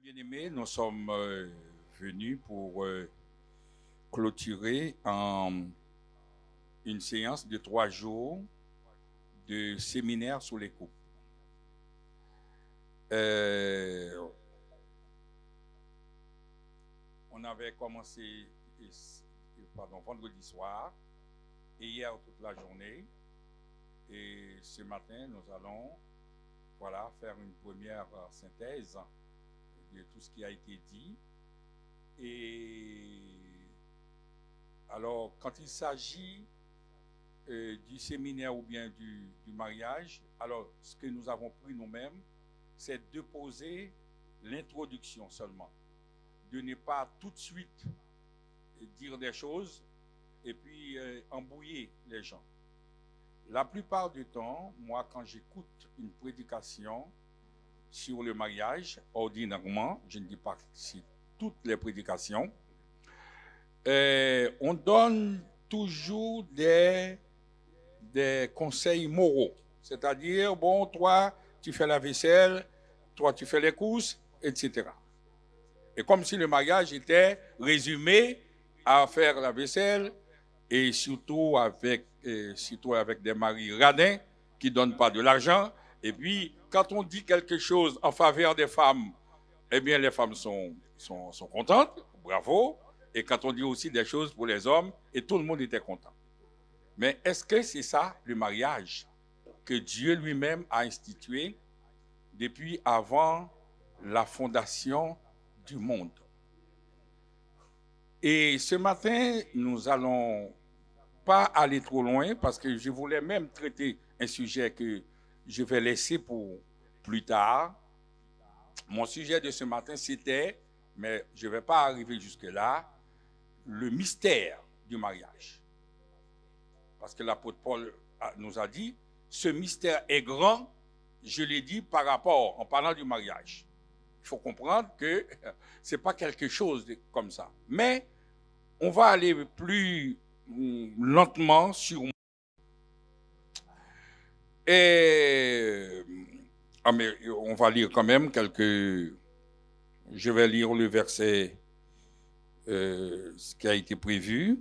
Bien-aimés, nous sommes venus pour clôturer une séance de 3 jours de séminaire sur les couples. On avait commencé vendredi soir et hier toute la journée. Et ce matin, nous allons faire une première synthèse de tout ce qui a été dit. Et alors, quand il s'agit du séminaire ou bien du mariage, alors ce que nous avons pris nous-mêmes, c'est de poser l'introduction seulement, de ne pas tout de suite dire des choses et puis embrouiller les gens. La plupart du temps, moi, quand j'écoute une prédication sur le mariage, ordinairement, je ne dis pas que c'est toutes les prédications, on donne toujours des conseils moraux. C'est-à-dire, bon, toi, tu fais la vaisselle, toi, tu fais les courses, etc. Et comme si le mariage était résumé à faire la vaisselle, et surtout avec des maris radins qui ne donnent pas de l'argent. Et puis, quand on dit quelque chose en faveur des femmes, eh bien, les femmes sont contentes, bravo. Et quand on dit aussi des choses pour les hommes, et tout le monde était content. Mais est-ce que c'est ça le mariage que Dieu lui-même a institué depuis avant la fondation du monde? Et ce matin, nous allons pas aller trop loin parce que je voulais même traiter un sujet que je vais laisser pour plus tard. Mon sujet de ce matin, c'était, mais je ne vais pas arriver jusque-là, le mystère du mariage. Parce que l'apôtre Paul nous a dit, ce mystère est grand, je l'ai dit en parlant du mariage. Il faut comprendre que ce n'est pas quelque chose comme ça. Mais on va aller plus lentement sur et mais on va lire quand même je vais lire le verset ce qui a été prévu.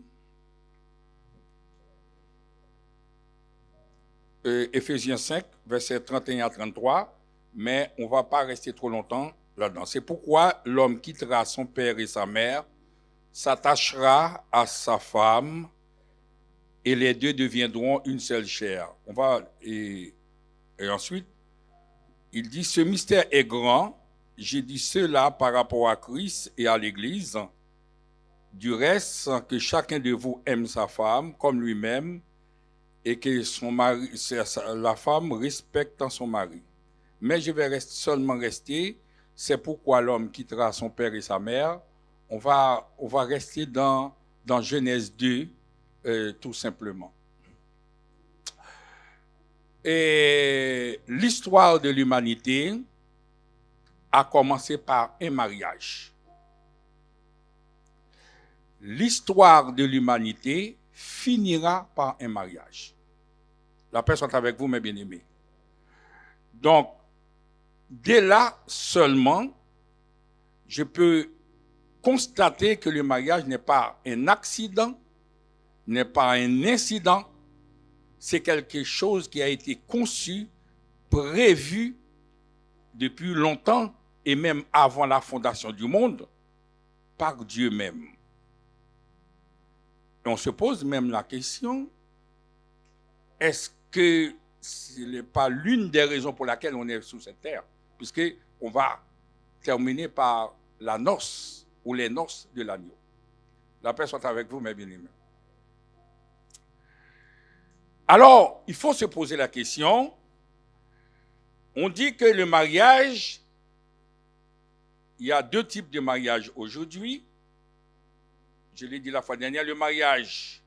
Éphésiens 5 verset 31 à 33, mais on va pas rester trop longtemps là-dedans. C'est pourquoi l'homme quittera son père et sa mère, s'attachera à sa femme, et les deux deviendront une seule chair. Et ensuite, il dit, ce mystère est grand. J'ai dit cela par rapport à Christ et à l'Église. Du reste, que chacun de vous aime sa femme comme lui-même et que la femme respecte son mari. Mais je vais seulement rester, c'est pourquoi l'homme quittera son père et sa mère. On va rester dans Genèse 2, tout simplement. Et l'histoire de l'humanité a commencé par un mariage. L'histoire de l'humanité finira par un mariage. La paix soit avec vous, mes bien-aimés. Donc, dès là seulement, je peux constater que le mariage n'est pas un accident, n'est pas un incident, c'est quelque chose qui a été conçu, prévu depuis longtemps et même avant la fondation du monde par Dieu même. Et on se pose même la question, est-ce que ce n'est pas l'une des raisons pour laquelle on est sur cette terre, puisqu'on va terminer par la noce ou les noces de l'agneau. La paix soit avec vous, mes bien-aimés. Alors, il faut se poser la question, on dit que le mariage, il y a deux types de mariage aujourd'hui. Je l'ai dit la fois dernière, le mariage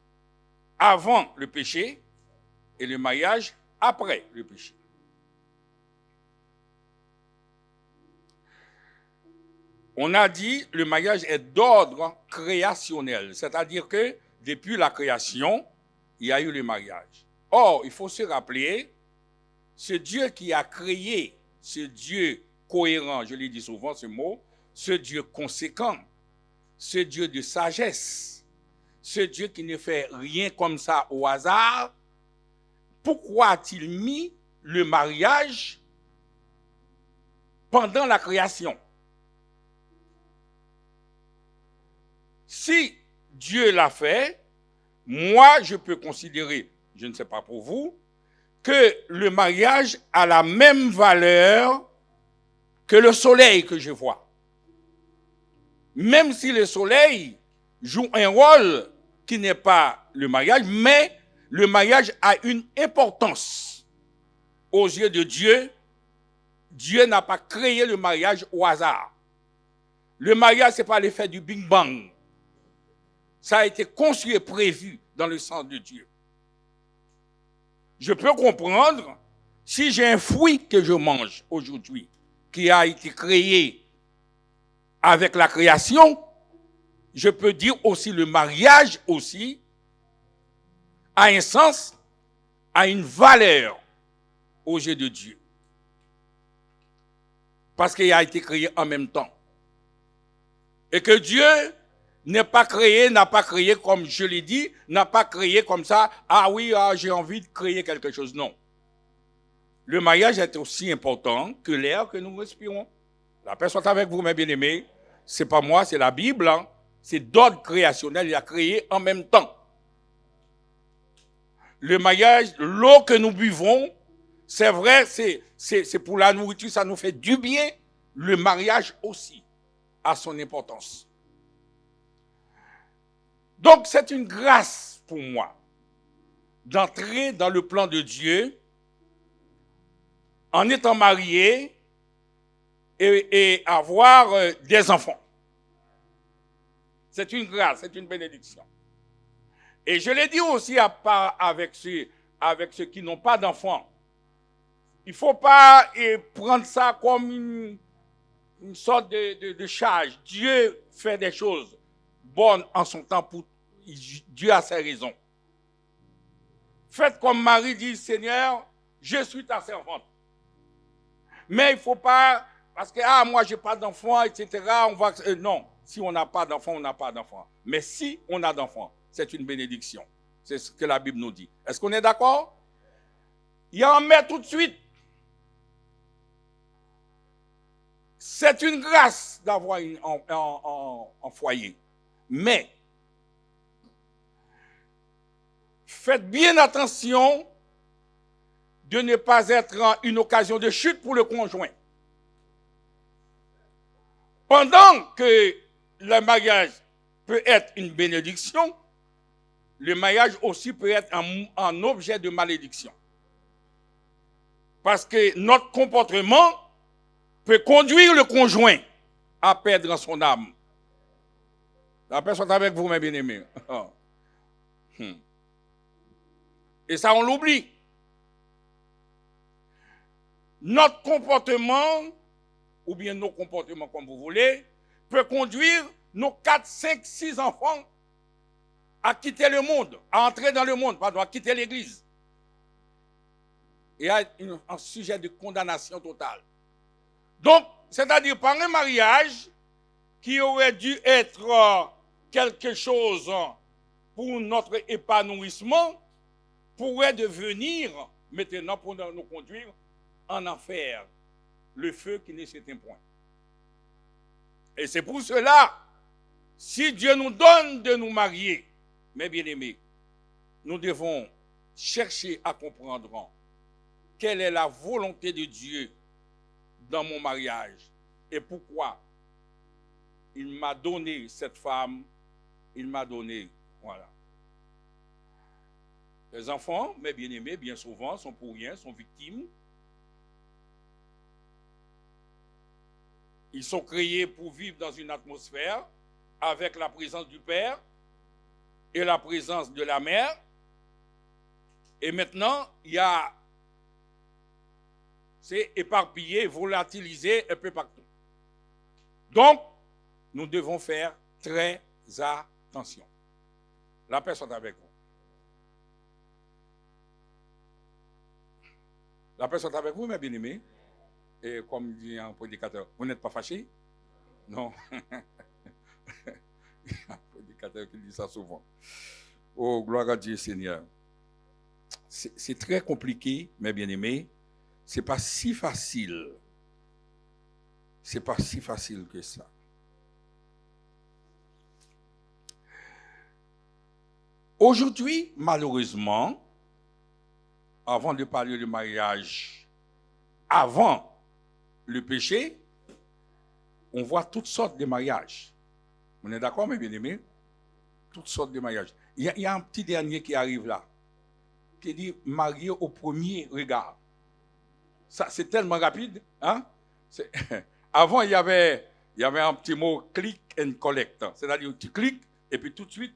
avant le péché et le mariage après le péché. On a dit le mariage est d'ordre créationnel, c'est-à-dire que depuis la création, il y a eu le mariage. Or, il faut se rappeler, ce Dieu qui a créé, ce Dieu cohérent, je l'ai dit souvent ce mot, ce Dieu conséquent, ce Dieu de sagesse, ce Dieu qui ne fait rien comme ça au hasard, pourquoi a-t-il mis le mariage pendant la création? Si Dieu l'a fait, moi je peux considérer, je ne sais pas pour vous, que le mariage a la même valeur que le soleil que je vois. Même si le soleil joue un rôle qui n'est pas le mariage, mais le mariage a une importance aux yeux de Dieu. Dieu n'a pas créé le mariage au hasard. Le mariage, ce n'est pas l'effet du Big Bang. Ça a été conçu et prévu dans le sens de Dieu. Je peux comprendre si j'ai un fruit que je mange aujourd'hui qui a été créé avec la création, je peux dire aussi le mariage aussi a un sens, a une valeur aux yeux de Dieu. Parce qu'il a été créé en même temps. Et que Dieu n'a pas créé comme je l'ai dit, n'a pas créé comme ça, ah oui, j'ai envie de créer quelque chose. Non. Le mariage est aussi important que l'air que nous respirons. La paix soit avec vous, mes bien-aimés. C'est pas moi, c'est la Bible. Hein. C'est d'ordre créationnel, il a créé en même temps. Le mariage, l'eau que nous buvons, c'est vrai, c'est pour la nourriture, ça nous fait du bien. Le mariage aussi a son importance. Donc, c'est une grâce pour moi d'entrer dans le plan de Dieu en étant marié et avoir des enfants. C'est une grâce, c'est une bénédiction. Et je l'ai dit aussi avec ceux qui n'ont pas d'enfants. Il ne faut pas prendre ça comme une sorte de charge. Dieu fait des choses bonnes en son temps. Dieu a ses raisons. Faites comme Marie dit, Seigneur, je suis ta servante. Mais il ne faut pas, parce que moi je n'ai pas d'enfant, etc. Non, si on n'a pas d'enfant, on n'a pas d'enfant. Mais si on a d'enfant, c'est une bénédiction. C'est ce que la Bible nous dit. Est-ce qu'on est d'accord? Il y en met tout de suite. C'est une grâce d'avoir un foyer. Mais, faites bien attention de ne pas être une occasion de chute pour le conjoint. Pendant que le mariage peut être une bénédiction, le mariage aussi peut être un objet de malédiction. Parce que notre comportement peut conduire le conjoint à perdre son âme. La paix soit avec vous, mes bien-aimés. Et ça, on l'oublie. Notre comportement, ou bien nos comportements comme vous voulez, peut conduire nos 4, 5, 6 enfants à quitter le monde, à entrer dans le monde, pardon, à quitter l'église. Et à un sujet de condamnation totale. Donc, c'est-à-dire par un mariage qui aurait dû être quelque chose pour notre épanouissement, pourrait devenir, maintenant pour nous conduire en enfer, le feu qui ne s'éteint point. Et c'est pour cela, si Dieu nous donne de nous marier, mes bien-aimés, nous devons chercher à comprendre quelle est la volonté de Dieu dans mon mariage et pourquoi il m'a donné cette femme, il m'a donné, voilà. Les enfants, mes bien-aimés, bien souvent, sont pour rien, sont victimes. Ils sont créés pour vivre dans une atmosphère avec la présence du Père et la présence de la Mère. Et maintenant, c'est éparpillé, volatilisé un peu partout. Donc, nous devons faire très attention. La paix soit avec vous. La paix soit avec vous, mes bien-aimés. Et comme dit un prédicateur, vous n'êtes pas fâché? Non. Il y a un prédicateur qui dit ça souvent. Oh, gloire à Dieu Seigneur. C'est très compliqué, mes bien-aimés. C'est pas si facile. C'est pas si facile que ça. Aujourd'hui, malheureusement, avant de parler du mariage, avant le péché, on voit toutes sortes de mariages. On est d'accord, mes bien-aimés? Toutes sortes de mariages. Il y a un petit dernier qui arrive là, qui dit marié au premier regard. Ça, c'est tellement rapide. Hein? Avant, il y avait un petit mot click and collect. C'est-à-dire, tu cliques et puis tout de suite,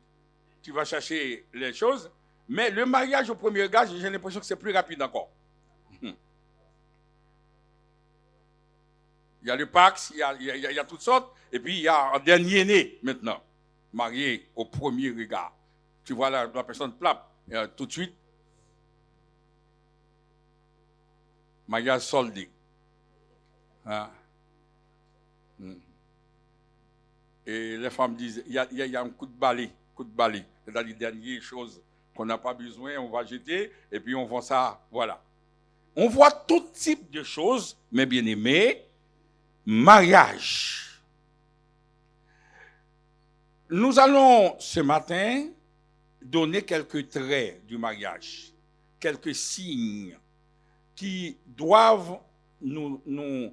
tu vas chercher les choses. Mais le mariage au premier regard, j'ai l'impression que c'est plus rapide encore. Il y a le Pax, il y a toutes sortes. Et puis, il y a un dernier né maintenant, marié au premier regard. Tu vois la personne plape, tout de suite, mariage soldé. Hein? Et les femmes disent, il y a un coup de balai. C'est-à-dire les dernières choses qu'on n'a pas besoin, on va jeter, et puis on vend ça, voilà. On voit tout type de choses, mes bien-aimés, mariage. Nous allons ce matin donner quelques traits du mariage, quelques signes qui doivent nous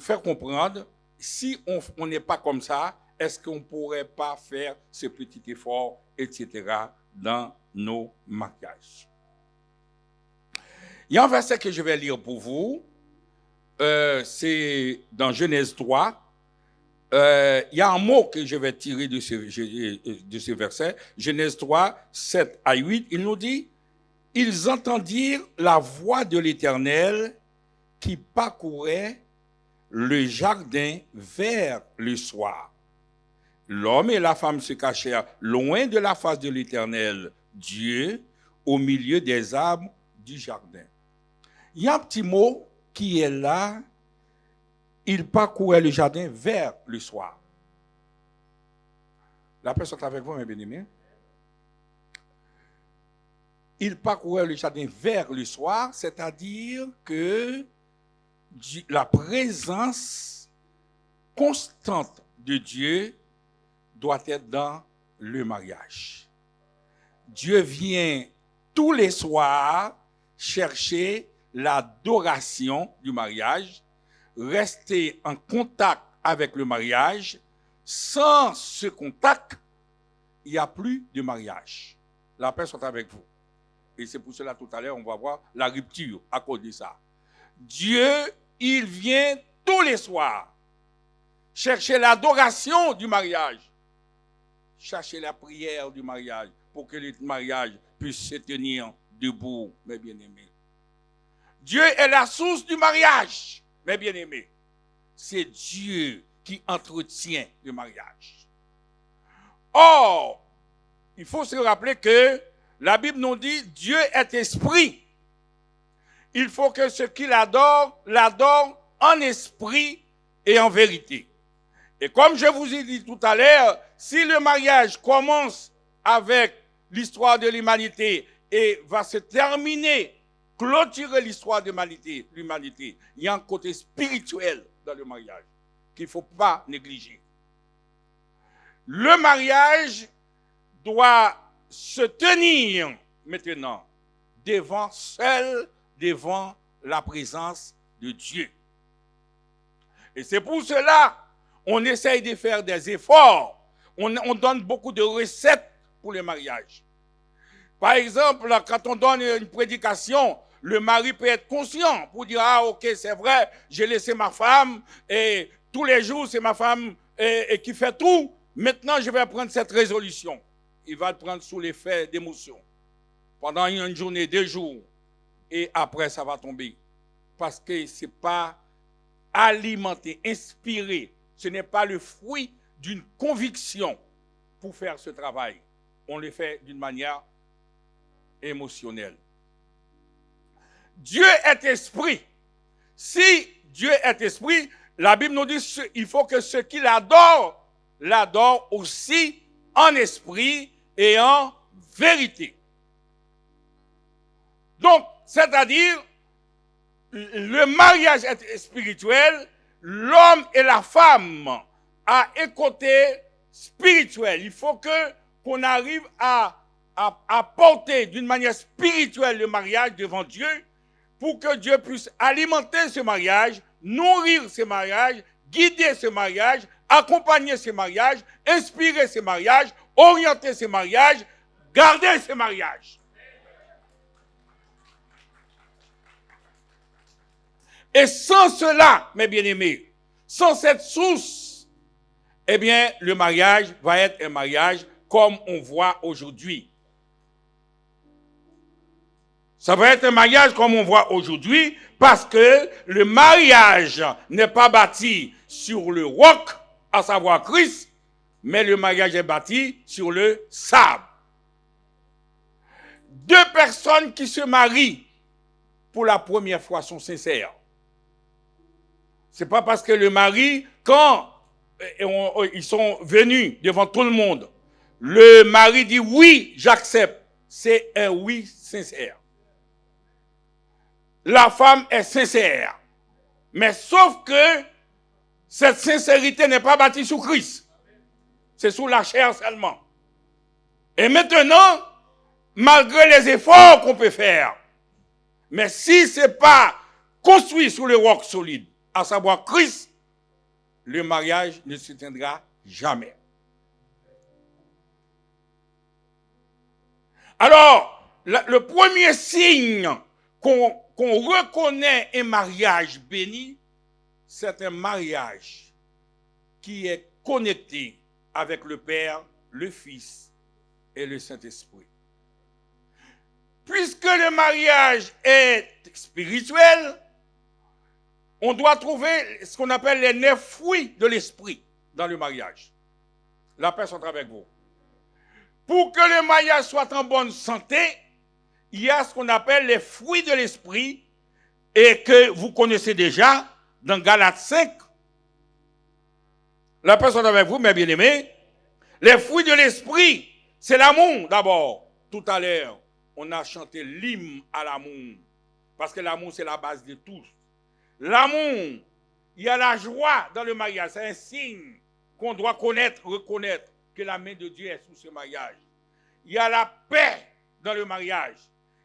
faire comprendre si on n'est pas comme ça, est-ce qu'on ne pourrait pas faire ce petit effort, etc., dans nos mariages. Il y a un verset que je vais lire pour vous, c'est dans Genèse 3. Il y a un mot que je vais tirer de ce verset, Genèse 3, 7 à 8, il nous dit « Ils entendirent la voix de l'Éternel qui parcourait le jardin vers le soir. L'homme et la femme se cachèrent loin de la face de l'Éternel, Dieu, au milieu des arbres du jardin. » Il y a un petit mot qui est là. Il parcourait le jardin vers le soir. La personne est avec vous, mes bien-aimés. Il parcourait le jardin vers le soir, c'est-à-dire que la présence constante de Dieu doit être dans le mariage. Dieu vient tous les soirs chercher l'adoration du mariage, rester en contact avec le mariage. Sans ce contact, il n'y a plus de mariage. La paix soit avec vous. Et c'est pour cela, tout à l'heure, on va voir la rupture à cause de ça. Dieu, il vient tous les soirs chercher l'adoration du mariage, chercher la prière du mariage pour que le mariage puisse se tenir debout, mes bien-aimés. Dieu est la source du mariage, mes bien-aimés. C'est Dieu qui entretient le mariage. Or, il faut se rappeler que la Bible nous dit Dieu est esprit. Il faut que ceux qui l'adorent en esprit et en vérité. Et comme je vous ai dit tout à l'heure, si le mariage commence avec l'histoire de l'humanité et va se terminer, clôturer l'histoire de l'humanité, il y a un côté spirituel dans le mariage qu'il ne faut pas négliger. Le mariage doit se tenir maintenant devant la présence de Dieu. Et c'est pour cela on essaye de faire des efforts. On donne beaucoup de recettes pour le mariage. Par exemple, quand on donne une prédication, le mari peut être conscient pour dire « Ah, ok, c'est vrai, j'ai laissé ma femme et tous les jours, c'est ma femme et qui fait tout. Maintenant, je vais prendre cette résolution. » Il va le prendre sous l'effet d'émotion. Pendant une journée, 2 jours. Et après, ça va tomber. Parce que ce n'est pas alimenté, inspiré. Ce n'est pas le fruit d'une conviction pour faire ce travail. On le fait d'une manière émotionnelle. Dieu est esprit. Si Dieu est esprit, la Bible nous dit qu'il faut que ceux qui l'adorent aussi en esprit et en vérité. Donc, c'est-à-dire, le mariage est spirituel, l'homme et la femme à un côté spirituel. Il faut qu'on arrive à porter d'une manière spirituelle le mariage devant Dieu pour que Dieu puisse alimenter ce mariage, nourrir ce mariage, guider ce mariage, accompagner ce mariage, inspirer ce mariage, orienter ce mariage, garder ce mariage. Et sans cela, mes bien-aimés, sans cette source, eh bien, le mariage va être un mariage comme on voit aujourd'hui. Ça va être un mariage comme on voit aujourd'hui parce que le mariage n'est pas bâti sur le roc, à savoir Christ, mais le mariage est bâti sur le sable. Deux personnes qui se marient pour la première fois sont sincères. C'est pas parce que le mari, quand ils sont venus devant tout le monde, le mari dit oui, j'accepte. C'est un oui sincère. La femme est sincère. Mais sauf que cette sincérité n'est pas bâtie sous Christ. C'est sous la chair seulement. Et maintenant, malgré les efforts qu'on peut faire, mais si ce n'est pas construit sur le roc solide, à savoir Christ, le mariage ne se tiendra jamais. Alors, le premier signe qu'on reconnaît un mariage béni, c'est un mariage qui est connecté avec le Père, le Fils et le Saint-Esprit. Puisque le mariage est spirituel, on doit trouver ce qu'on appelle les 9 fruits de l'esprit dans le mariage. La paix soit avec vous. Pour que le mariage soit en bonne santé, il y a ce qu'on appelle les fruits de l'esprit et que vous connaissez déjà dans Galates 5. La paix soit avec vous, mes bien-aimés. Les fruits de l'esprit, c'est l'amour d'abord. Tout à l'heure, on a chanté l'hymne à l'amour. Parce que l'amour, c'est la base de tout. L'amour, il y a la joie dans le mariage. C'est un signe qu'on doit reconnaître que la main de Dieu est sous ce mariage. Il y a la paix dans le mariage.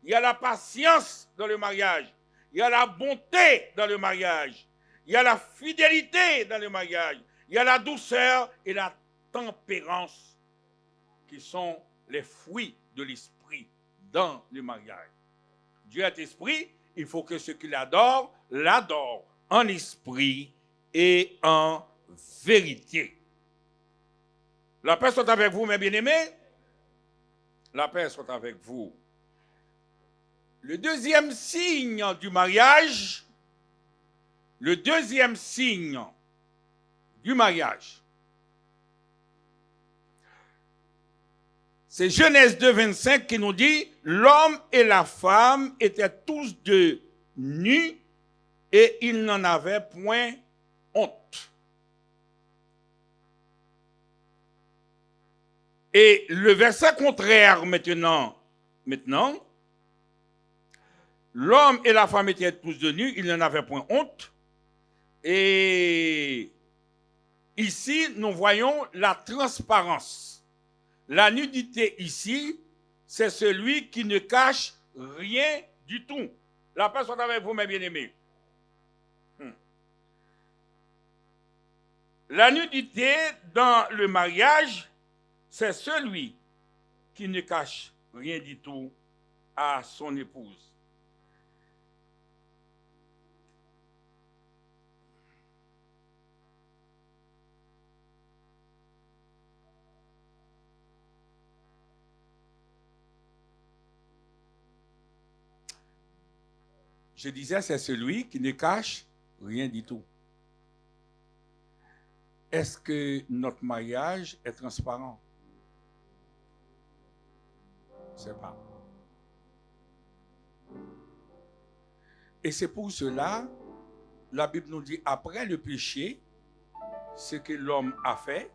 Il y a la patience dans le mariage. Il y a la bonté dans le mariage. Il y a la fidélité dans le mariage. Il y a la douceur et la tempérance qui sont les fruits de l'esprit dans le mariage. Dieu est esprit, il faut que ceux qui l'adorent en esprit et en vérité. La paix soit avec vous, mes bien-aimés. La paix soit avec vous. Le deuxième signe du mariage, c'est Genèse 2, 25 qui nous dit « L'homme et la femme étaient tous deux nus et ils n'en avaient point honte. » Et le verset contraire maintenant, l'homme et la femme étaient tous deux nus, ils n'en avaient point honte. Et ici, nous voyons la transparence. La nudité ici, c'est celui qui ne cache rien du tout. La paix soit avec vous, mes bien-aimés. La nudité dans le mariage, c'est celui qui ne cache rien du tout à son épouse. Je disais, c'est celui qui ne cache rien du tout. Est-ce que notre mariage est transparent? Je ne sais pas. Et c'est pour cela, la Bible nous dit, après le péché, ce que l'homme a fait,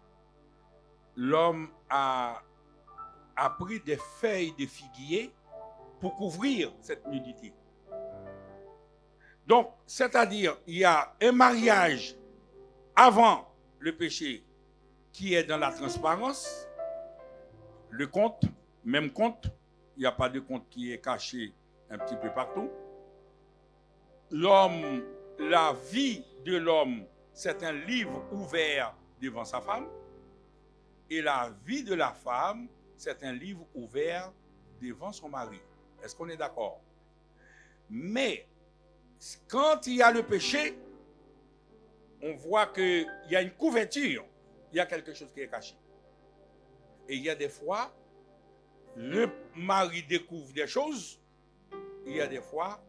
l'homme a pris des feuilles de figuier pour couvrir cette nudité. Donc, c'est-à-dire, il y a un mariage avant le péché qui est dans la transparence, le compte, même compte, il n'y a pas de compte qui est caché un petit peu partout. L'homme, la vie de l'homme, c'est un livre ouvert devant sa femme, et la vie de la femme, c'est un livre ouvert devant son mari. Est-ce qu'on est d'accord? Mais quand il y a le péché, on voit qu'il y a une couverture, il y a quelque chose qui est caché. Et il y a des fois, le mari découvre des choses, il y a des fois,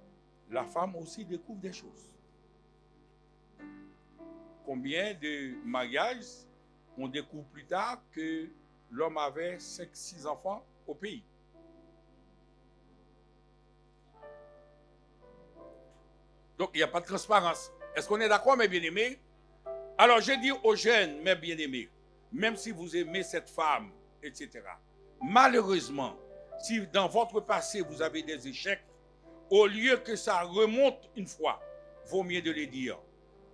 la femme aussi découvre des choses. Combien de mariages on découvre plus tard que l'homme avait 5-6 enfants au pays? Donc, il n'y a pas de transparence. Est-ce qu'on est d'accord, mes bien-aimés? Alors, je dis aux jeunes, mes bien-aimés, même si vous aimez cette femme, etc., malheureusement, si dans votre passé, vous avez des échecs, au lieu que ça remonte une fois, vaut mieux de les dire.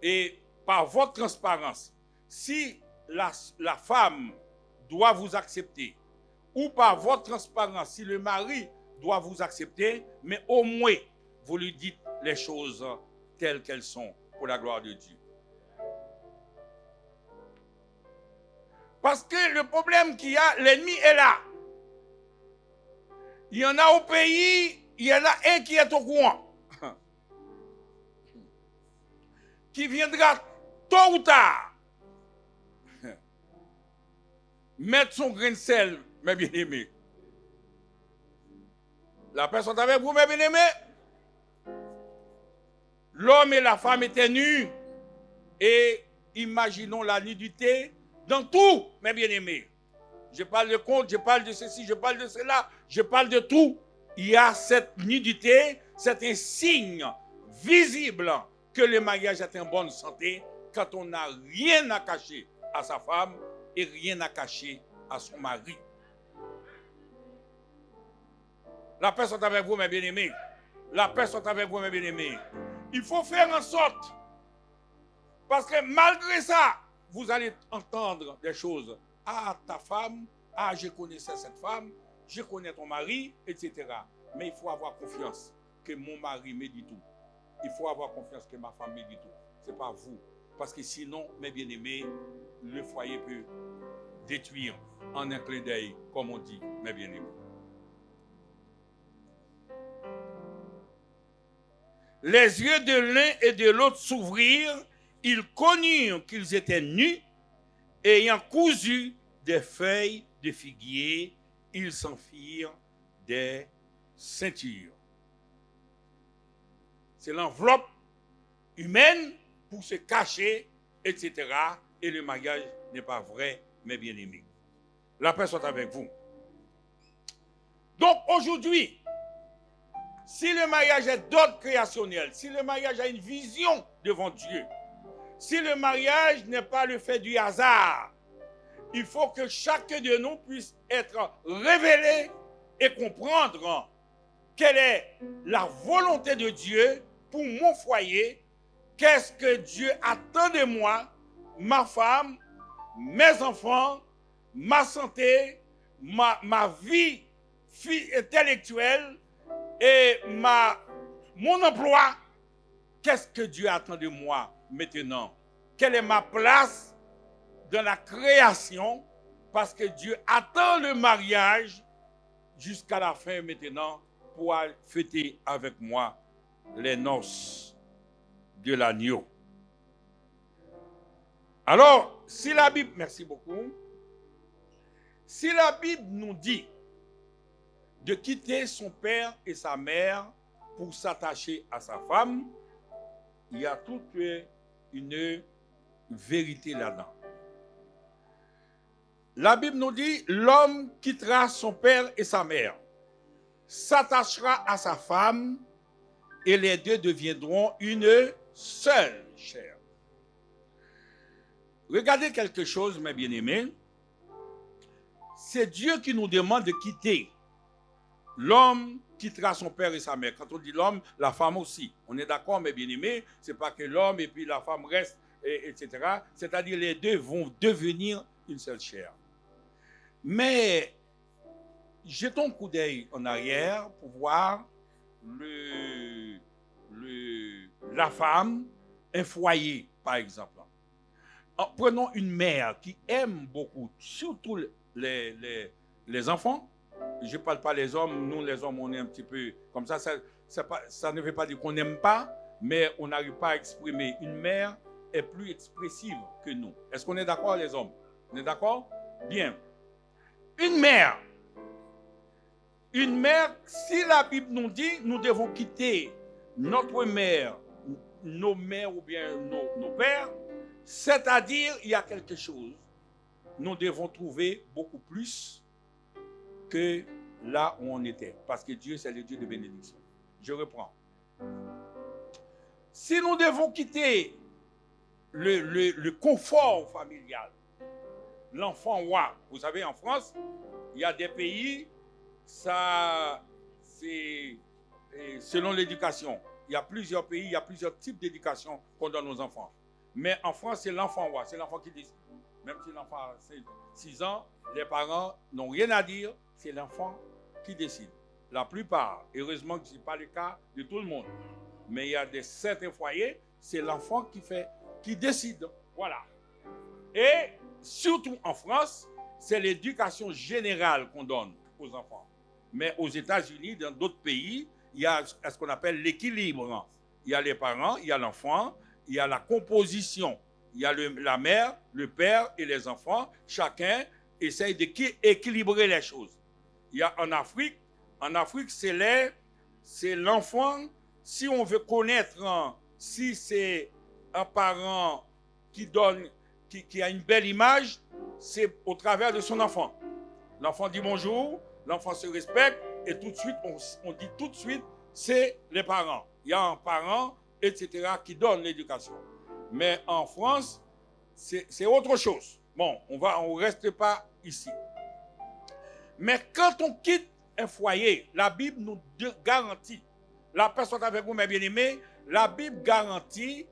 Et par votre transparence, si la femme doit vous accepter, ou par votre transparence, si le mari doit vous accepter, mais au moins, vous lui dites les choses telles qu'elles sont pour la gloire de Dieu. Parce que le problème qu'il y a, l'ennemi est là. Il y en a au pays, il y en a un qui est au courant. Qui viendra tôt ou tard mettre son grain de sel, mes bien-aimés. La personne avec vous, mes bien-aimés. L'homme et la femme étaient nus. Et imaginons la nudité dans tout, mes bien-aimés. Je parle de compte, je parle de ceci, je parle de cela, je parle de tout. Il y a cette nudité, c'est un signe visible que le mariage est en bonne santé quand on n'a rien à cacher à sa femme et rien à cacher à son mari. La personne avec vous, mes bien-aimés. La personne avec vous, mes bien-aimés. Il faut faire en sorte, parce que malgré ça, vous allez entendre des choses. Ah, ta femme, ah, je connaissais cette femme, je connais ton mari, etc. Mais il faut avoir confiance que mon mari me dit tout. Il faut avoir confiance que ma femme me dit tout. Ce n'est pas vous. Parce que sinon, mes bien-aimés, le foyer peut détruire en un clin d'œil, comme on dit, mes bien-aimés. Les yeux de l'un et de l'autre s'ouvrirent, ils connurent qu'ils étaient nus, ayant cousu des feuilles de figuier, ils s'en firent des ceintures. C'est l'enveloppe humaine pour se cacher, etc. Et le mariage n'est pas vrai, mais bien aimé. La paix soit avec vous. Donc aujourd'hui, si le mariage est d'ordre créationnel, si le mariage a une vision devant Dieu, si le mariage n'est pas le fait du hasard, il faut que chacun de nous puisse être révélé et comprendre quelle est la volonté de Dieu pour mon foyer, qu'est-ce que Dieu attend de moi, ma femme, mes enfants, ma santé, ma vie intellectuelle et mon emploi. Qu'est-ce que Dieu attend de moi maintenant? Quelle est ma place dans la création? Parce que Dieu attend le mariage jusqu'à la fin maintenant pour fêter avec moi les noces de l'agneau. Alors, si la Bible, merci beaucoup, si la Bible nous dit de quitter son père et sa mère pour s'attacher à sa femme, il y a toute une vérité là-dedans. La Bible nous dit, l'homme quittera son père et sa mère, s'attachera à sa femme, et les deux deviendront une seule chair. Regardez quelque chose, mes bien-aimés. C'est Dieu qui nous demande de quitter. L'homme quittera son père et sa mère. Quand on dit l'homme, la femme aussi. On est d'accord, mes bien-aimés, c'est pas que l'homme et puis la femme restent, etc. C'est-à-dire les deux vont devenir une seule chair. Mais jetons un coup d'œil en arrière pour voir la femme, un foyer, par exemple. Prenons une mère qui aime beaucoup, surtout les enfants. Je ne parle pas des hommes, nous les hommes on est un petit peu comme ça. Ça ne veut pas dire qu'on n'aime pas, mais on n'arrive pas à exprimer. Une mère est plus expressive que nous. Est-ce qu'on est d'accord les hommes? On est d'accord? Bien. Une mère, si la Bible nous dit, nous devons quitter notre mère, nos mères ou bien nos pères, c'est-à-dire il y a quelque chose. Nous devons trouver beaucoup plus que là où on était. Parce que Dieu, c'est le Dieu de bénédiction. Je reprends. Si nous devons quitter le confort familial, l'enfant roi, vous savez, en France, il y a des pays, ça, c'est selon l'éducation. Il y a plusieurs pays, il y a plusieurs types d'éducation qu'on donne aux enfants. Mais en France, c'est l'enfant roi, c'est l'enfant qui décide. Même si l'enfant a 6 ans, les parents n'ont rien à dire, c'est l'enfant qui décide. La plupart, heureusement que ce n'est pas le cas de tout le monde, mais il y a certains foyers, c'est l'enfant qui décide. Voilà. Et surtout en France, c'est l'éducation générale qu'on donne aux enfants. Mais aux États-Unis, dans d'autres pays, il y a ce qu'on appelle l'équilibre. Il y a les parents, il y a l'enfant, il y a la composition. Il y a la mère, le père et les enfants. Chacun essaye d'équilibrer les choses. Il y a en Afrique, c'est l'enfant. Si on veut connaître si c'est un parent qui a une belle image, c'est au travers de son enfant. L'enfant dit bonjour, l'enfant se respecte et tout de suite, on dit tout de suite, c'est les parents. Il y a un parent, etc., qui donne l'éducation. Mais en France, c'est autre chose. Bon, on ne reste pas ici. Mais quand on quitte un foyer, la Bible nous garantit, la personne avec vous, mes bien-aimés, la Bible garantit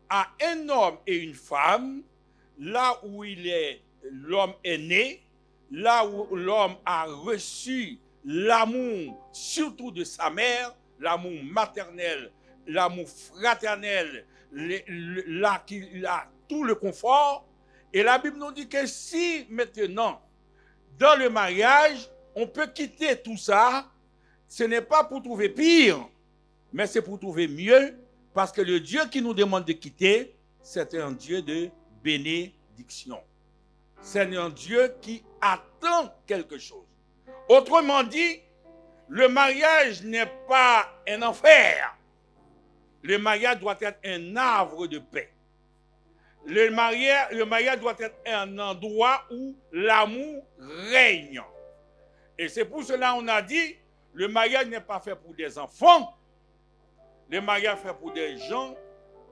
à un homme et une femme, là où l'homme est né, là où l'homme a reçu l'amour, surtout de sa mère, l'amour maternel, l'amour fraternel, là qu'il a tout le confort. Et la Bible nous dit que si maintenant, dans le mariage, on peut quitter tout ça, ce n'est pas pour trouver pire, mais c'est pour trouver mieux, parce que le Dieu qui nous demande de quitter, c'est un Dieu de bénédiction. C'est un Dieu qui attend quelque chose. Autrement dit, le mariage n'est pas un enfer. Le mariage doit être un havre de paix. Le mariage doit être un endroit où l'amour règne. Et c'est pour cela qu'on a dit, le mariage n'est pas fait pour des enfants. Le mariage est fait pour des gens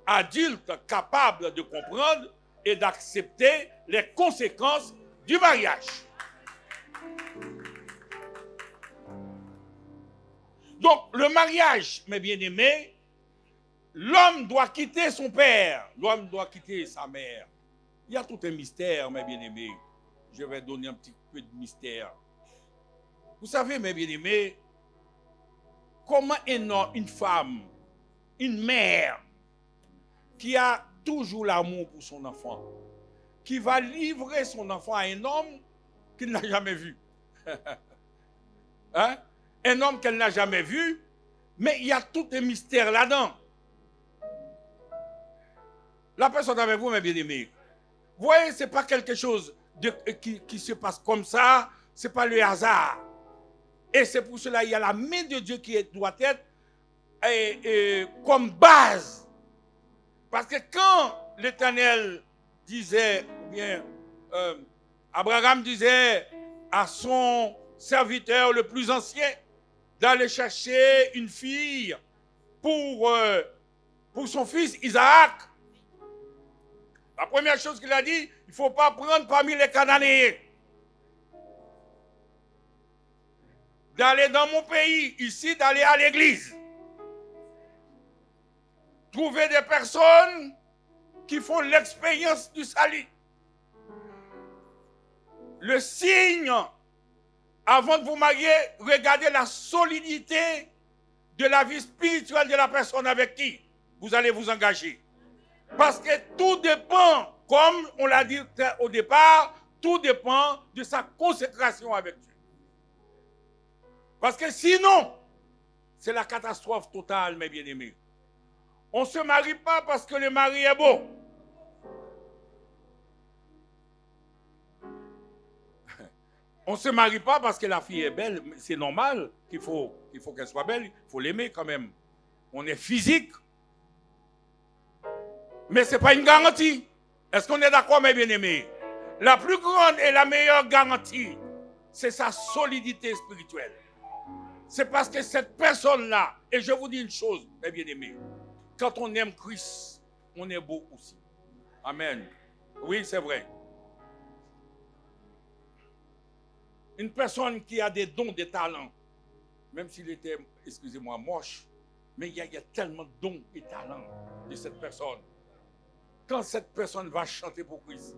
adultes capables de comprendre et d'accepter les conséquences du mariage. Donc, le mariage, mes bien-aimés, l'homme doit quitter son père, l'homme doit quitter sa mère. Il y a tout un mystère, mes bien-aimés. Je vais donner un petit peu de mystère. Vous savez, mes bien-aimés, comment une femme, une mère, qui a toujours l'amour pour son enfant, qui va livrer son enfant à un homme qu'il n'a jamais vu. Hein? Un homme qu'elle n'a jamais vu, mais il y a tout un mystère là-dedans. La personne avec vous, mes bien-aimés, vous voyez, ce n'est pas quelque chose qui se passe comme ça, ce n'est pas le hasard. Et c'est pour cela qu'il y a la main de Dieu qui doit être comme base. Parce que quand l'Éternel disait, ou bien Abraham disait à son serviteur le plus ancien d'aller chercher une fille pour pour son fils Isaac. La première chose qu'il a dit, il ne faut pas prendre parmi les Cananéens. D'aller dans mon pays, ici, d'aller à l'église. Trouver des personnes qui font l'expérience du salut. Le signe, avant de vous marier, regardez la solidité de la vie spirituelle de la personne avec qui vous allez vous engager. Parce que tout dépend, comme on l'a dit au départ, tout dépend de sa consécration avec Dieu. Parce que sinon, c'est la catastrophe totale, mes bien-aimés. On ne se marie pas parce que le mari est beau. On ne se marie pas parce que la fille est belle. C'est normal qu'il faut qu'elle soit belle. Il faut l'aimer quand même. On est physique. Mais ce n'est pas une garantie. Est-ce qu'on est d'accord, mes bien-aimés? La plus grande et la meilleure garantie, c'est sa solidité spirituelle. C'est parce que cette personne-là, et je vous dis une chose, mes bien-aimés, quand on aime Christ, on est beau aussi. Amen. Oui, c'est vrai. Une personne qui a des dons, des talents, même s'il était, excusez-moi, moche, mais il y a tellement de dons et talents de cette personne. Quand cette personne va chanter pour Christ,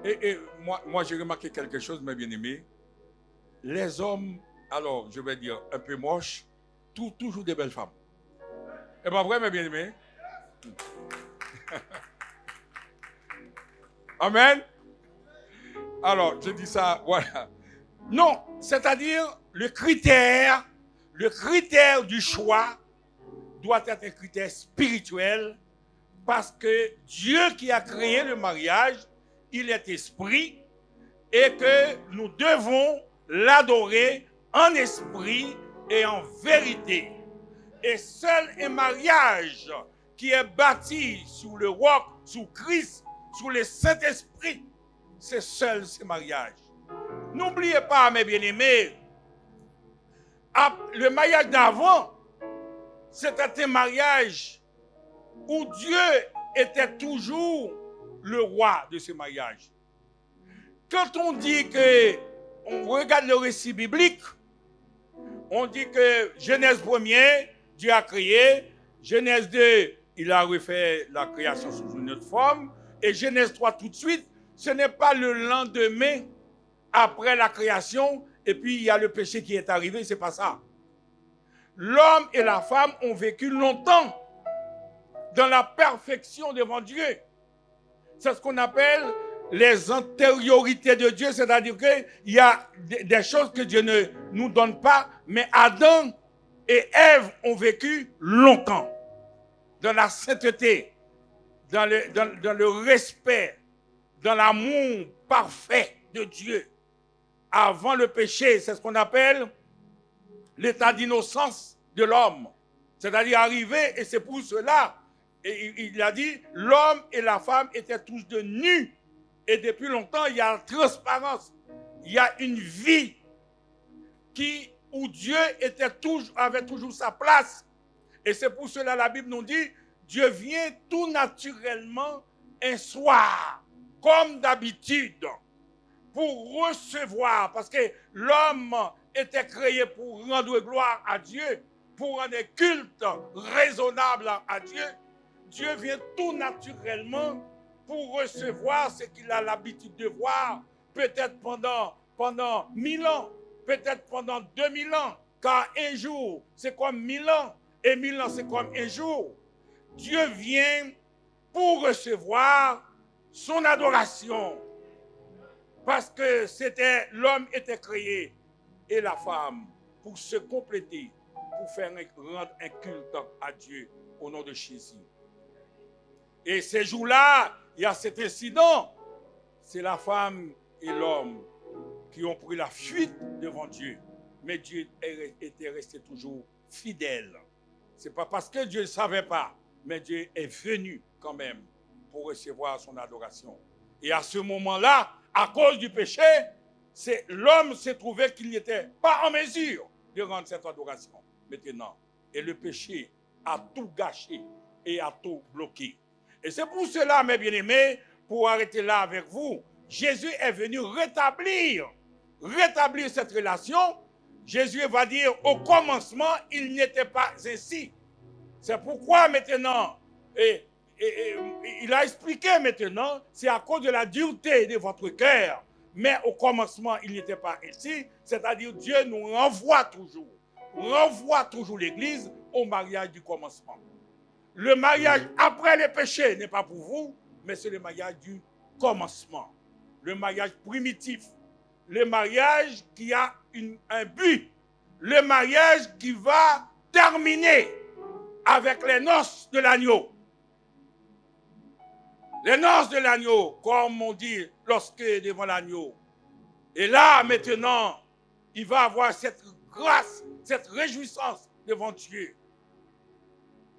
et moi j'ai remarqué quelque chose, mes bien-aimés, les hommes, alors je vais dire un peu moches, toujours des belles femmes. Et pas vrai, mes bien-aimés? Amen. Alors, je dis ça, voilà. Non, c'est-à-dire le critère du choix doit être un critère spirituel parce que Dieu qui a créé le mariage, il est esprit et que nous devons l'adorer en esprit et en vérité. Et seul un mariage qui est bâti sur le roc, sur Christ, sur le Saint-Esprit, c'est seul ce mariage. N'oubliez pas, mes bien-aimés, le mariage d'avant, c'était un mariage où Dieu était toujours le roi de ce mariage. Quand on dit que, on regarde le récit biblique, on dit que Genèse 1er, Dieu a créé, Genèse 2, il a refait la création sous une autre forme, et Genèse 3 tout de suite, ce n'est pas le lendemain après la création, et puis il y a le péché qui est arrivé, c'est pas ça. L'homme et la femme ont vécu longtemps dans la perfection devant Dieu. C'est ce qu'on appelle les antériorités de Dieu, c'est-à-dire qu'il y a des choses que Dieu ne nous donne pas, mais Adam et Ève ont vécu longtemps dans la sainteté, dans le respect, dans l'amour parfait de Dieu. Avant le péché, c'est ce qu'on appelle l'état d'innocence de l'homme. C'est-à-dire arrivé, et c'est pour cela, et il a dit, l'homme et la femme étaient tous de nus. Et depuis longtemps, il y a la transparence. Il y a une vie où Dieu avait toujours sa place. Et c'est pour cela la Bible nous dit, Dieu vient tout naturellement un soir, comme d'habitude, pour recevoir, parce que l'homme était créé pour rendre gloire à Dieu, pour rendre culte raisonnable à Dieu. Dieu vient tout naturellement pour recevoir ce qu'il a l'habitude de voir, peut-être pendant 1000 ans, peut-être pendant 2000 ans, car un jour, c'est comme 1000 ans, et 1000 ans, c'est comme un jour. Dieu vient pour recevoir son adoration, parce que l'homme était créé, et la femme, pour se compléter, pour rendre un culte à Dieu, au nom de Jésus. Et ces jours-là, il y a cet incident. C'est la femme et l'homme qui ont pris la fuite devant Dieu. Mais Dieu était resté toujours fidèle. Ce n'est pas parce que Dieu ne savait pas, mais Dieu est venu quand même pour recevoir son adoration. Et à ce moment-là, à cause du péché, l'homme s'est trouvé qu'il n'était pas en mesure de rendre cette adoration maintenant. Et le péché à tout gâcher et à tout bloquer. Et c'est pour cela, mes bien-aimés, pour arrêter là avec vous, Jésus est venu rétablir cette relation. Jésus va dire, au commencement, il n'était pas ainsi. C'est pourquoi maintenant, il a expliqué maintenant, c'est à cause de la dureté de votre cœur. Mais au commencement, il n'était pas ainsi. C'est-à-dire, Dieu nous renvoie toujours l'Église au mariage du commencement. Le mariage après le péché n'est pas pour vous, mais c'est le mariage du commencement. Le mariage primitif. Le mariage qui a un but. Le mariage qui va terminer avec les noces de l'agneau. Les noces de l'agneau, comme on dit lorsque devant l'agneau. Et là, maintenant, il va avoir cette grâce, cette réjouissance devant Dieu.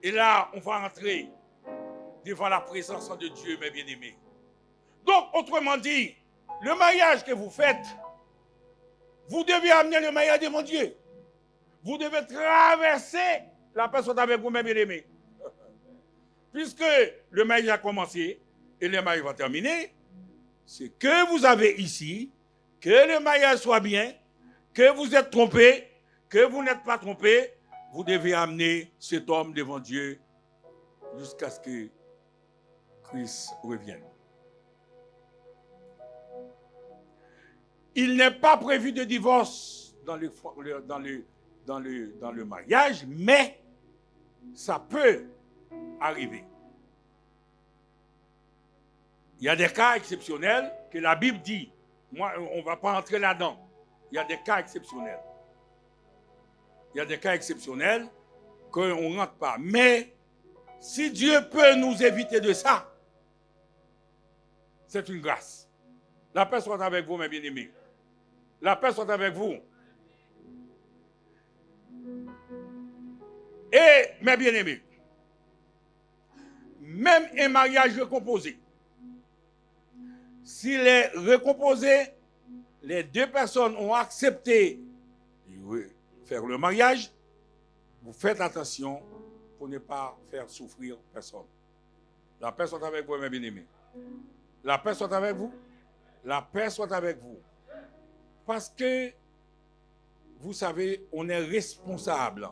Et là, on va entrer devant la présence de Dieu, mes bien-aimés. Donc, autrement dit, le mariage que vous faites, vous devez amener le mariage devant Dieu. Vous devez traverser la personne avec vous, mes bien-aimés. Puisque le mariage a commencé et le mariage va terminer, c'est que vous avez ici, que le mariage soit bien, que vous êtes trompé, que vous n'êtes pas trompé, vous devez amener cet homme devant Dieu jusqu'à ce que Christ revienne. Il n'est pas prévu de divorce dans le mariage, mais ça peut arriver. Il y a des cas exceptionnels que la Bible dit. Moi, on ne va pas entrer là-dedans. Il y a des cas exceptionnels. Il y a des cas exceptionnels qu'on ne rentre pas. Mais si Dieu peut nous éviter de ça, c'est une grâce. La paix soit avec vous, mes bien-aimés. La paix soit avec vous. Et, mes bien-aimés, même un mariage recomposé, s'il est recomposé, les deux personnes ont accepté de faire le mariage, vous faites attention pour ne pas faire souffrir personne. La paix soit avec vous, mes bien-aimés. La paix soit avec vous. La paix soit avec vous. Parce que, vous savez, on est responsable.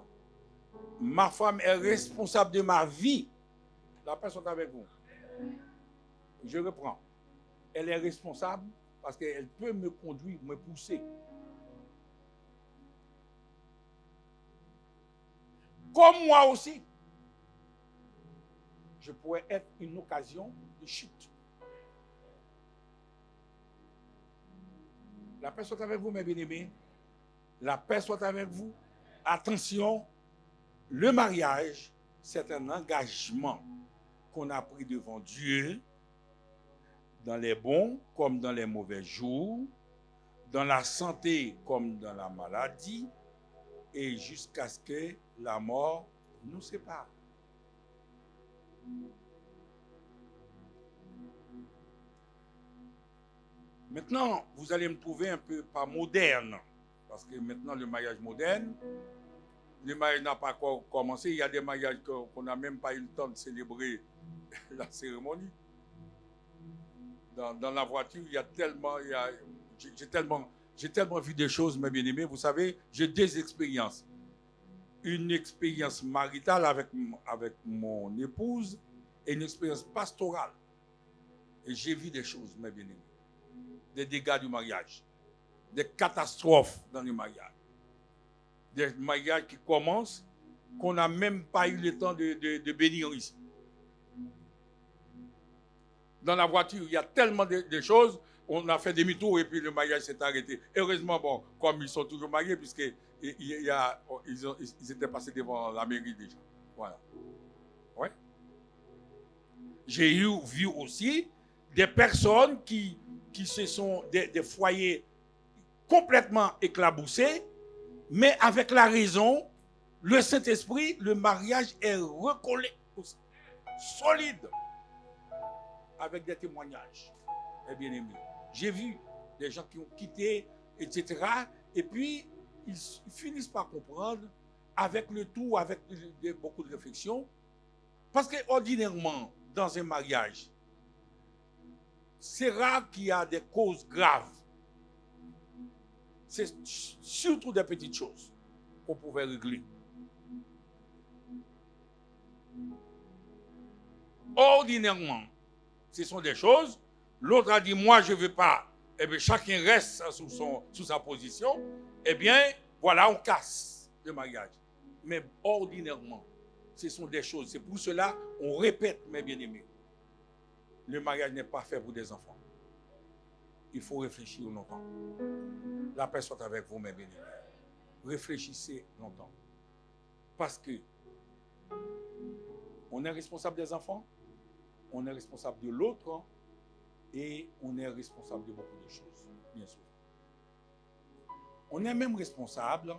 Ma femme est responsable de ma vie. La paix soit avec vous. Je reprends. Elle est responsable parce qu'elle peut me conduire, me pousser. Comme moi aussi, je pourrais être une occasion de chute. La paix soit avec vous, mes bien-aimés. La paix soit avec vous. Attention, le mariage, c'est un engagement qu'on a pris devant Dieu, dans les bons comme dans les mauvais jours, dans la santé comme dans la maladie, et jusqu'à ce que la mort nous sépare. Maintenant, vous allez me trouver un peu pas moderne, parce que maintenant le mariage moderne, le mariage n'a pas encore commencé, il y a des mariages qu'on n'a même pas eu le temps de célébrer la cérémonie. Dans la voiture, il y a tellement, j'ai tellement vu des choses, mes bien-aimés. Vous savez, j'ai deux expériences. Une expérience maritale avec mon épouse et une expérience pastorale. Et j'ai vu des choses, mes bien-aimés. Des dégâts du mariage, des catastrophes dans le mariage. Des mariages qui commencent, qu'on n'a même pas eu le temps de bénir ici. Dans la voiture, il y a tellement de choses, on a fait demi-tour et puis le mariage s'est arrêté. Heureusement, bon, comme ils sont toujours mariés, puisqu'ils étaient passés devant la mairie déjà. Voilà. Ouais. J'ai vu aussi des personnes qui se sont des foyers complètement éclaboussés, mais avec la raison, le Saint-Esprit, le mariage est recollé, solide, avec des témoignages. Eh bien aimé, j'ai vu des gens qui ont quitté, etc. Et puis, ils finissent par comprendre avec le tout, avec beaucoup de réflexion, parce que ordinairement, dans un mariage, c'est rare qu'il y a des causes graves. C'est surtout des petites choses qu'on pouvait régler. Ordinairement, ce sont des choses. L'autre a dit, moi, je ne veux pas. Eh bien, chacun reste sous sa position. Eh bien, voilà, on casse le mariage. Mais ordinairement, ce sont des choses. C'est pour cela on répète, mes bien-aimés. Le mariage n'est pas fait pour des enfants. Il faut réfléchir longtemps. La paix soit avec vous, mes bien-aimés. Réfléchissez longtemps. Parce que on est responsable des enfants, on est responsable de l'autre et on est responsable de beaucoup de choses, bien sûr. On est même responsable,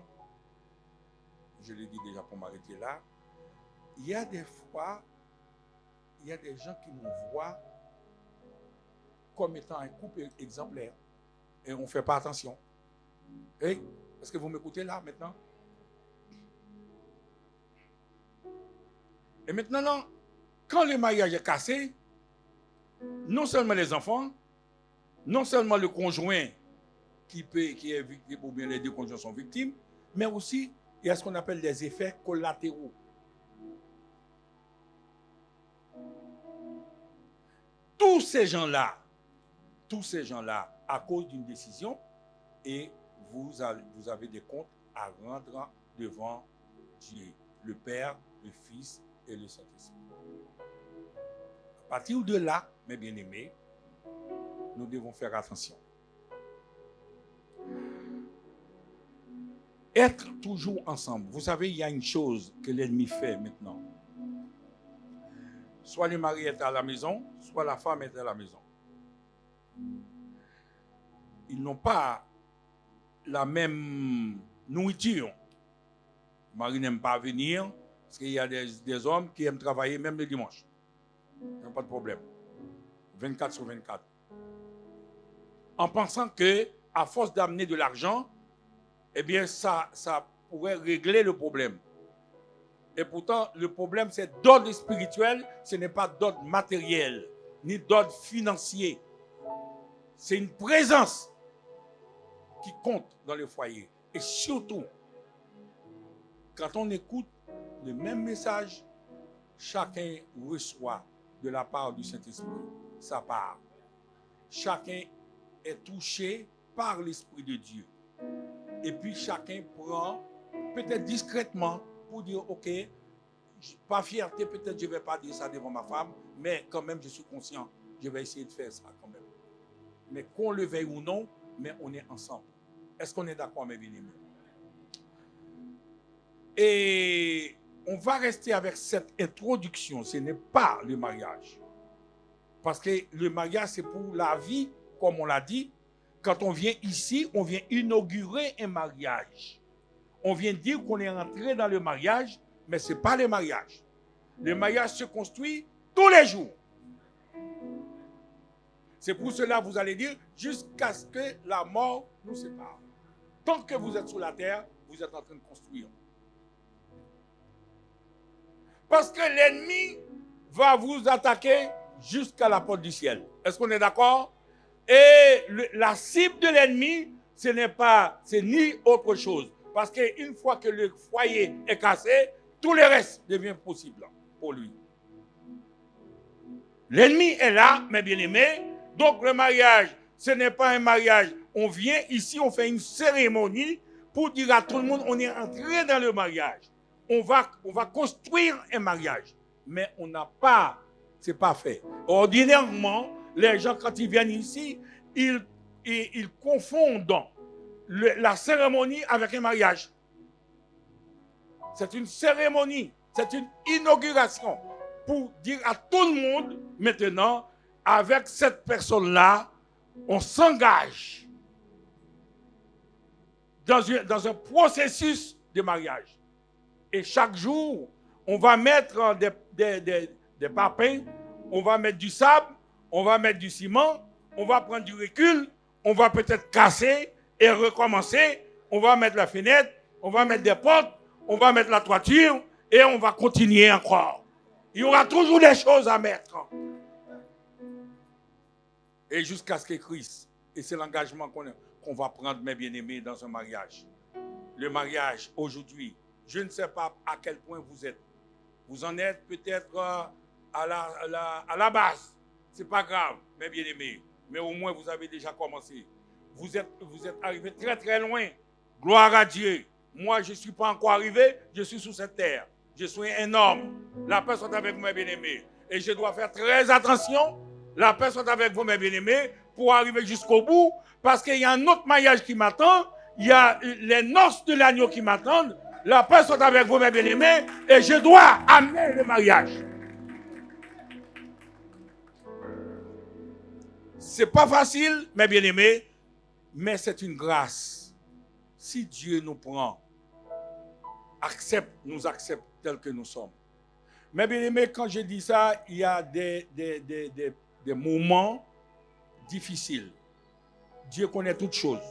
je l'ai dit déjà pour m'arrêter là, il y a des fois, il y a des gens qui nous voient comme étant un couple exemplaire et on ne fait pas attention. Hey, est-ce que vous m'écoutez là maintenant? Et maintenant, quand le mariage est cassé, non seulement les enfants, non seulement le conjoint qui est victime, ou bien les deux conjoints sont victimes, mais aussi il y a ce qu'on appelle des effets collatéraux. Tous ces gens-là, à cause d'une décision, et vous avez des comptes à rendre devant Dieu, le Père, le Fils et le Saint-Esprit. À partir de là, mes bien-aimés, nous devons faire attention. Être toujours ensemble. Vous savez, il y a une chose que l'ennemi fait maintenant. Soit le mari est à la maison, soit la femme est à la maison. Ils n'ont pas la même nourriture. Le mari n'aime pas venir, parce qu'il y a des hommes qui aiment travailler même le dimanche. Il n'y a pas de problème. 24 sur 24. En pensant que, à force d'amener de l'argent, eh bien, ça pourrait régler le problème. Et pourtant, le problème, c'est d'ordre spirituel, ce n'est pas d'ordre matériel, ni d'ordre financier. C'est une présence qui compte dans le foyer. Et surtout, quand on écoute le même message, chacun reçoit de la part du Saint-Esprit sa part. Chacun est touché par l'Esprit de Dieu. Et puis chacun prend, peut-être discrètement, pour dire, ok, pas fierté, peut-être je ne vais pas dire ça devant ma femme, mais quand même je suis conscient, je vais essayer de faire ça quand même. Mais qu'on le veuille ou non, mais on est ensemble. Est-ce qu'on est d'accord, mes bien-aimés? Et on va rester avec cette introduction, ce n'est pas le mariage. Parce que le mariage, c'est pour la vie, comme on l'a dit. Quand on vient ici, on vient inaugurer un mariage. On vient dire qu'on est entré dans le mariage, mais ce n'est pas le mariage. Le mariage se construit tous les jours. C'est pour cela que vous allez dire, jusqu'à ce que la mort nous sépare. Tant que vous êtes sur la terre, vous êtes en train de construire. Parce que l'ennemi va vous attaquer jusqu'à la porte du ciel. Est-ce qu'on est d'accord? Et la cible de l'ennemi, c'est ni autre chose. Parce qu'une fois que le foyer est cassé, tout le reste devient possible pour lui. L'ennemi est là, mes bien-aimés. Donc le mariage, ce n'est pas un mariage. On vient ici, on fait une cérémonie pour dire à tout le monde, on est entré dans le mariage. On va construire un mariage. Mais on n'a pas, c'est pas fait. Ordinairement, les gens, quand ils viennent ici, ils confondent la cérémonie avec un mariage. C'est une cérémonie, c'est une inauguration pour dire à tout le monde, maintenant, avec cette personne-là, on s'engage dans un processus de mariage. Et chaque jour, on va mettre des papins, on va mettre du sable, on va mettre du ciment, on va prendre du recul, on va peut-être casser et recommencer, on va mettre la fenêtre, on va mettre des portes, on va mettre la toiture et on va continuer encore. Il y aura toujours des choses à mettre. Et jusqu'à ce que Christ, et c'est l'engagement qu'on va prendre, mes bien-aimés, dans un mariage. Le mariage, aujourd'hui, je ne sais pas à quel point vous êtes. Vous en êtes peut-être à la base. Ce n'est pas grave, mes bien-aimés. Mais au moins, vous avez déjà commencé. Vous êtes arrivé très, très loin. Gloire à Dieu. Moi, je ne suis pas encore arrivé, je suis sur cette terre. Je suis un homme. La paix soit avec vous, mes bien-aimés. Et je dois faire très attention. La paix soit avec vous, mes bien-aimés, pour arriver jusqu'au bout. Parce qu'il y a un autre mariage qui m'attend. Il y a les noces de l'agneau qui m'attendent. La paix soit avec vous, mes bien-aimés. Et je dois amener le mariage. C'est pas facile, mes bien-aimés, mais c'est une grâce. Si Dieu nous prend, nous accepte tels que nous sommes. Mes bien-aimés, quand je dis ça, il y a des moments difficiles. Dieu connaît toutes choses.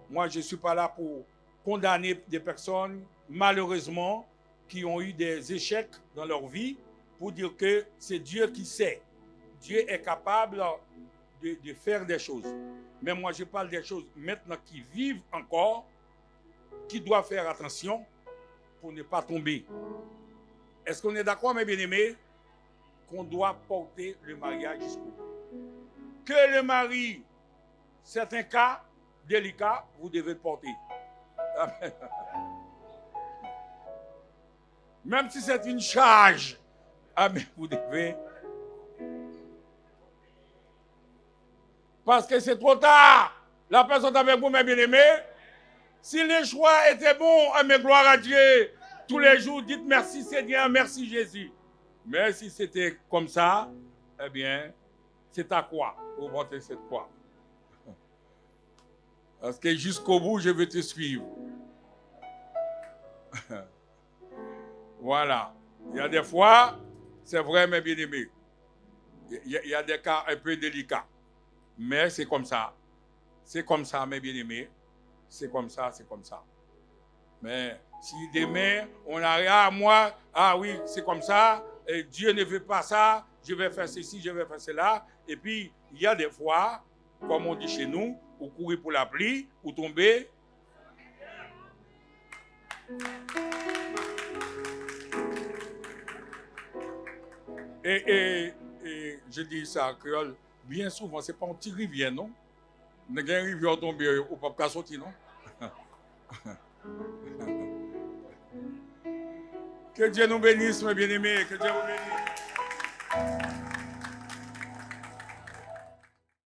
Moi, je ne suis pas là pour condamner des personnes, malheureusement, qui ont eu des échecs dans leur vie, pour dire que c'est Dieu qui sait. Dieu est capable de faire des choses. Mais moi, je parle des choses maintenant qui vivent encore, qui doivent faire attention pour ne pas tomber. Est-ce qu'on est d'accord, mes bien-aimés, qu'on doit porter le mariage jusqu'au bout? Que le mari, certains cas délicats, vous devez le porter. Amen. Même si c'est une charge, amen, vous devez. Parce que c'est trop tard. La personne avec vous, mes bien-aimés. Si les choix étaient bons, amen, gloire à Dieu. Tous les jours, dites merci Seigneur, merci Jésus. Mais si c'était comme ça, eh bien, c'est à quoi vous portez cette croix? Parce que jusqu'au bout, je veux te suivre. Voilà. Il y a des fois, c'est vrai, mes bien-aimés. Il y a des cas un peu délicats. Mais c'est comme ça. C'est comme ça, mes bien-aimés. C'est comme ça, c'est comme ça. Mais si demain, on a moi, ah oui, c'est comme ça, et Dieu ne veut pas ça, je vais faire ceci, je vais faire cela. Et puis, il y a des fois, comme on dit chez nous, vous courez pour la pluie, vous tombez. Et je dis ça en créole, bien souvent, ce n'est pas un petit rivière, non? Il y a une rivière tombée au pas sortir, non? Que Dieu nous bénisse, mes bien-aimés, que Dieu vous bénisse.